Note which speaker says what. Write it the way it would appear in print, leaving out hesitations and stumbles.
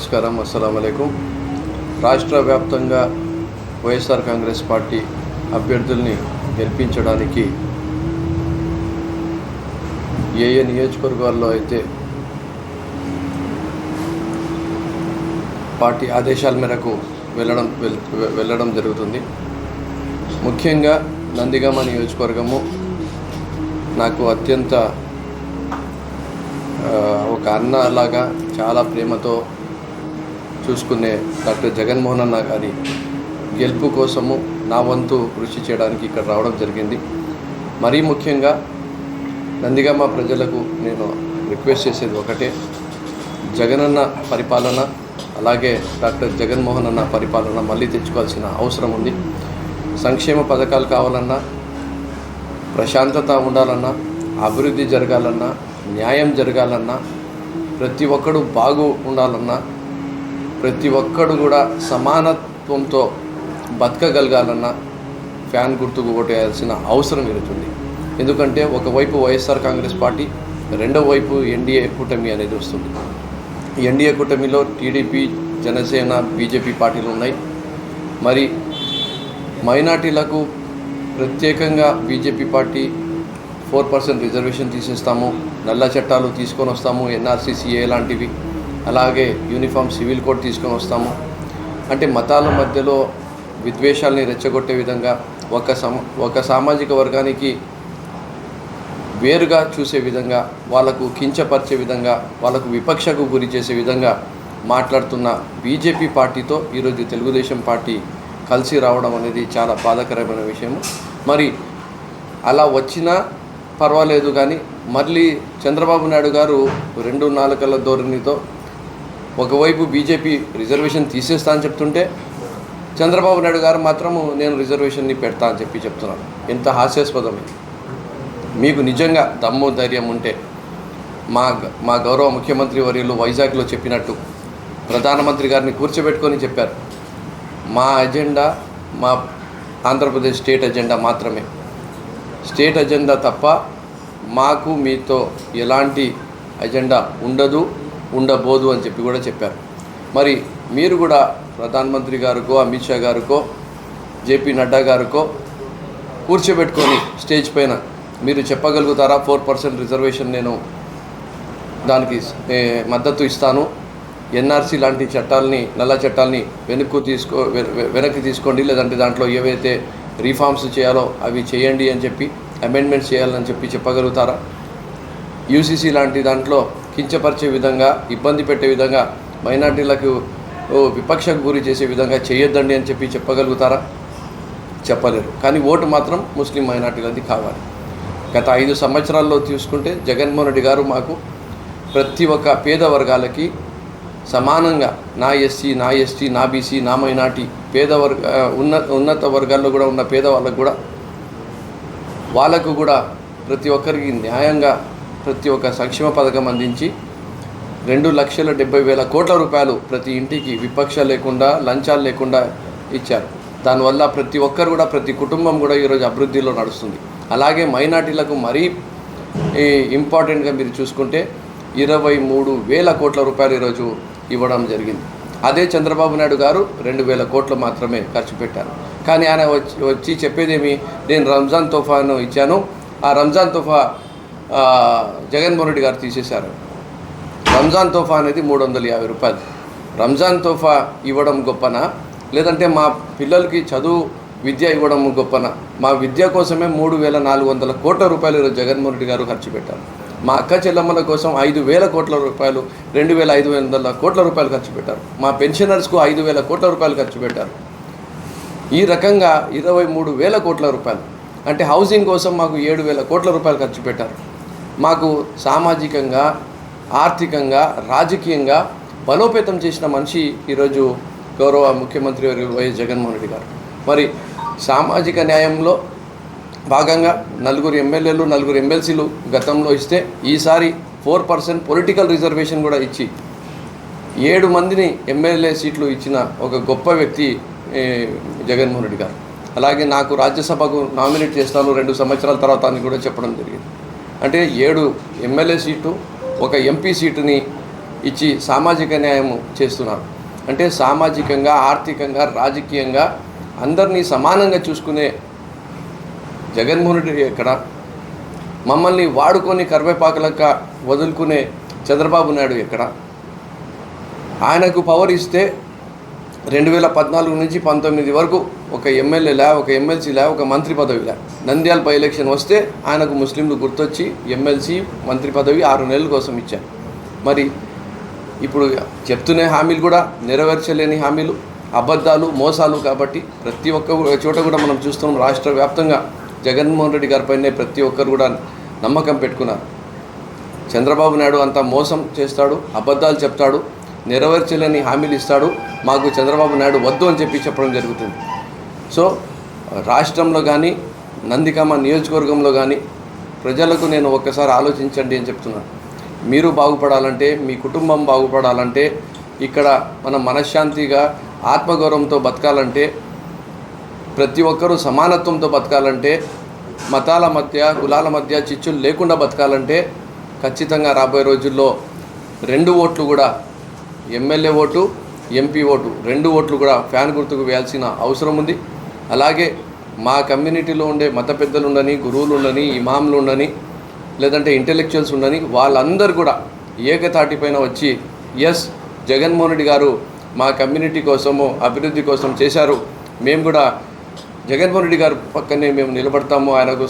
Speaker 1: నమస్కారం, అస్సలాము అలైకుం. రాష్ట్ర వ్యాప్తంగా వైఎస్ఆర్ కాంగ్రెస్ పార్టీ అభ్యర్థుల్ని గెలిపించడానికి ఏ నియోజకవర్గాల్లో అయితే పార్టీ ఆదేశాల మేరకు వెళ్ళడం జరుగుతుంది. ముఖ్యంగా నందిగామ నియోజకవర్గము నాకు అత్యంత ఒక అన్న లాగా చాలా ప్రేమతో చూసుకునే డాక్టర్ జగన్మోహన్ అన్న గారి గెలుపు కోసము నా వంతు కృషి చేయడానికి ఇక్కడ రావడం జరిగింది. మరీ ముఖ్యంగా నందిగామ ప్రజలకు నేను రిక్వెస్ట్ చేసేది ఒకటే, జగనన్న పరిపాలన అలాగే డాక్టర్ జగన్మోహన్ అన్న పరిపాలన మళ్ళీ తెచ్చుకోవాల్సిన అవసరం ఉంది. సంక్షేమ పథకాలు కావాలన్నా, ప్రశాంతత ఉండాలన్నా, అభివృద్ధి జరగాలన్నా, న్యాయం జరగాలన్నా, ప్రతి ఒక్కడు బాగు ఉండాలన్నా, ప్రతి ఒక్కడు కూడా సమానత్వంతో బతకగలగాలన్నా ఫ్యాన్ గుర్తుకు ఓటేయాల్సిన అవసరం ఎదుగుతుంది. ఎందుకంటే ఒకవైపు వైఎస్ఆర్ కాంగ్రెస్ పార్టీ, రెండో వైపు ఎన్డీఏ కూటమి అనేది వస్తుంది. ఎన్డీఏ కూటమిలో టీడీపీ, జనసేన, బీజేపీ పార్టీలు ఉన్నాయి. మరి మైనార్టీలకు ప్రత్యేకంగా బీజేపీ పార్టీ 4% రిజర్వేషన్ తీసేస్తాము, నల్ల చట్టాలు తీసుకొని వస్తాము, ఎన్ఆర్సీసీఏ లాంటివి, అలాగే యూనిఫామ్ సివిల్ కోడ్ తీసుకొని వస్తాము. అంటే మతాల మధ్యలో విద్వేషాలని రెచ్చగొట్టే విధంగా, ఒక సామాజిక వర్గానికి వేరుగా చూసే విధంగా, వాళ్ళకు కించపరిచే విధంగా, వాళ్ళకు విపక్షకు గురి చేసే విధంగా మాట్లాడుతున్న బీజేపీ పార్టీతో ఈరోజు తెలుగుదేశం పార్టీ కలిసి రావడం అనేది చాలా బాధాకరమైన విషయము. మరి అలా వచ్చినా పర్వాలేదు, కానీ మళ్ళీ చంద్రబాబు నాయుడు గారు 2 నాలుకల ధోరణితో ఒకవైపు బీజేపీ రిజర్వేషన్ తీసేస్తా అని చెప్తుంటే, చంద్రబాబు నాయుడు గారు మాత్రము నేను రిజర్వేషన్ని పెడతా అని చెప్తున్నారు. ఎంత హాస్యాస్పదమే. మీకు నిజంగా దమ్ము ధైర్యం ఉంటే మా గౌరవ ముఖ్యమంత్రి వర్యులు వైజాగ్లో చెప్పినట్టు ప్రధానమంత్రి గారిని కూర్చోబెట్టుకొని చెప్పారు, మా ఎజెండా మా ఆంధ్రప్రదేశ్ స్టేట్ ఎజెండా మాత్రమే, స్టేట్ ఎజెండా తప్ప మాకు మీతో ఎలాంటి ఎజెండా ఉండబోదు అని చెప్పి కూడా చెప్పారు. మరి మీరు కూడా ప్రధానమంత్రి గారికో, అమిత్ షా గారికో, జేపీ నడ్డా గారికో కూర్చోబెట్టుకొని స్టేజ్ పైన మీరు చెప్పగలుగుతారా, 4% రిజర్వేషన్ నేను దానికి మద్దతు ఇస్తాను, ఎన్ఆర్సీ లాంటి చట్టాలని, నల్ల చట్టాలని వెనక్కి తీసుకోండి, లేదంటే దాంట్లో ఏవైతే రీఫార్మ్స్ చేయాలో అవి చేయండి అని చెప్పి, అమెండ్మెంట్స్ చేయాలని చెప్పి చెప్పగలుగుతారా? యూసీసీ లాంటి దాంట్లో కించపరిచే విధంగా, ఇబ్బంది పెట్టే విధంగా, మైనార్టీలకు విపక్షకు గురి చేసే విధంగా చేయొద్దండి అని చెప్పి చెప్పగలుగుతారా? చెప్పలేరు. కానీ ఓటు మాత్రం ముస్లిం మైనార్టీలది కావాలి. గత 5 సంవత్సరాల్లో చూసుకుంటే జగన్మోహన్ రెడ్డి గారు మాకు ప్రతి ఒక్క పేద వర్గాలకి సమానంగా, నా ఎస్సీ, నా ఎస్టీ, నా బీసీ, నా మైనార్టీ, ఉన్నత వర్గాల్లో కూడా ఉన్న పేదవాళ్ళకు కూడా, వాళ్ళకు కూడా ప్రతి ఒక్కరికి న్యాయంగా ప్రతి ఒక్క సంక్షేమ పథకం అందించి 2,70,000 కోట్ల రూపాయలు ప్రతి ఇంటికి విపక్ష లేకుండా, లంచాలు లేకుండా ఇచ్చారు. దానివల్ల ప్రతి ఒక్కరు కూడా, ప్రతి కుటుంబం కూడా ఈరోజు అభివృద్ధిలో నడుస్తుంది. అలాగే మైనార్టీలకు మరీ ఇంపార్టెంట్గా మీరు చూసుకుంటే 23,000 కోట్ల రూపాయలు ఈరోజు ఇవ్వడం జరిగింది. అదే చంద్రబాబు నాయుడు గారు 2,000 కోట్లు మాత్రమే ఖర్చు పెట్టారు. కానీ ఆయన వచ్చి చెప్పేదేమి, నేను రంజాన్ తోఫాను ఇచ్చాను, ఆ రంజాన్ తోఫా జగన్మోహన్ రెడ్డి గారు తీసేశారు. రంజాన్ తోఫా అనేది 350 రూపాయలు. రంజాన్ తోఫా ఇవ్వడం గొప్పనా, లేదంటే మా పిల్లలకి చదువు విద్య ఇవ్వడం గొప్పనా? మా విద్య కోసమే 3,400 కోట్ల రూపాయలు ఈరోజు జగన్మోహన్ రెడ్డి గారు ఖర్చు పెట్టారు. మా అక్క చెల్లమ్మల కోసం 5,000 కోట్ల రూపాయలు, 2,500 కోట్ల రూపాయలు ఖర్చు పెట్టారు. మా పెన్షనర్స్కు 5,000 కోట్ల రూపాయలు ఖర్చు పెట్టారు. ఈ రకంగా 23,000 కోట్ల రూపాయలు, అంటే హౌసింగ్ కోసం మాకు 7,000 కోట్ల రూపాయలు ఖర్చు పెట్టారు. మాకు సామాజికంగా, ఆర్థికంగా, రాజకీయంగా బలోపేతం చేసిన మనిషి ఈరోజు గౌరవ ముఖ్యమంత్రి వైఎస్ జగన్మోహన్ రెడ్డి గారు. మరి సామాజిక న్యాయంలో భాగంగా 4 ఎమ్మెల్యేలు, 4 ఎమ్మెల్సీలు గతంలో ఇస్తే, ఈసారి 4% పొలిటికల్ రిజర్వేషన్ కూడా ఇచ్చి 7 మందిని ఎమ్మెల్యే సీట్లు ఇచ్చిన ఒక గొప్ప వ్యక్తి జగన్మోహన్ రెడ్డి గారు. అలాగే నాకు రాజ్యసభకు నామినేట్ చేస్తాను 2 సంవత్సరాల తర్వాత అని కూడా చెప్పడం జరిగింది. అంటే 7 ఎమ్మెల్యే సీటు, ఒక ఎంపీ సీటుని ఇచ్చి సామాజిక న్యాయం చేస్తున్నారు. అంటే సామాజికంగా, ఆర్థికంగా, రాజకీయంగా అందరినీ సమానంగా చూసుకునే జగన్మోహన్ రెడ్డి ఎక్కడ, మమ్మల్ని వాడుకొని కరివేపాకులక వదులుకునే చంద్రబాబు నాయుడు ఎక్కడ? ఆయనకు పవర్ ఇస్తే 2014 నుంచి 19 వరకు ఒక ఎమ్మెల్యేలా, ఒక ఎమ్మెల్సీలా, ఒక మంత్రి పదవిలా, నంద్యాల బై ఎలక్షన్ వస్తే ఆయనకు ముస్లింలు గుర్తొచ్చి ఎమ్మెల్సీ మంత్రి పదవి 6 నెలల కోసం ఇచ్చారు. మరి ఇప్పుడు చెప్తున్న హామీలు కూడా నెరవేర్చలేని హామీలు, అబద్ధాలు, మోసాలు. కాబట్టి ప్రతి ఒక్క చోట కూడా మనం చూస్తున్నాం, రాష్ట్ర వ్యాప్తంగా జగన్మోహన్ రెడ్డి గారిపైనే ప్రతి ఒక్కరు కూడా నమ్మకం పెట్టుకున్నారు. చంద్రబాబు నాయుడు అంతా మోసం చేస్తాడు, అబద్ధాలు చెప్తాడు, నెరవేర్చలేని హామీలు ఇస్తాడు. మాకు చంద్రబాబు నాయుడు వద్దు అని చెప్పడం జరుగుతుంది. సో రాష్ట్రంలో కానీ, నందిగామ నియోజకవర్గంలో కానీ ప్రజలకు నేను ఒక్కసారి ఆలోచించండి అని చెప్తున్నాను. మీరు బాగుపడాలంటే, మీ కుటుంబం బాగుపడాలంటే, ఇక్కడ మనం మనశ్శాంతిగా ఆత్మగౌరవంతో బతకాలంటే, ప్రతి ఒక్కరూ సమానత్వంతో బతకాలంటే, మతాల మధ్య, కులాల మధ్య చిచ్చులు లేకుండా బతకాలంటే ఖచ్చితంగా రాబోయే రోజుల్లో 2 ఓట్లు కూడా, ఎమ్మెల్యే ఓటు, ఎంపీ ఓటు, 2 ఓట్లు కూడా ఫ్యాన్ గుర్తుకు వేయాల్సిన అవసరం ఉంది. అలాగే మా కమ్యూనిటీలో ఉండే మత పెద్దలు ఉండని, గురువులు ఉండని, ఇమాములు ఉండని, లేదంటే ఇంటెలెక్చువల్స్ ఉండని, వాళ్ళందరూ కూడా ఏకతాటిపైన వచ్చి ఎస్ జగన్మోహన్ రెడ్డి గారు మా కమ్యూనిటీ కోసము, అభివృద్ధి కోసం చేశారు, మేము కూడా జగన్మోహన్ రెడ్డి గారు పక్కనే మేము నిలబడతాము, ఆయనకు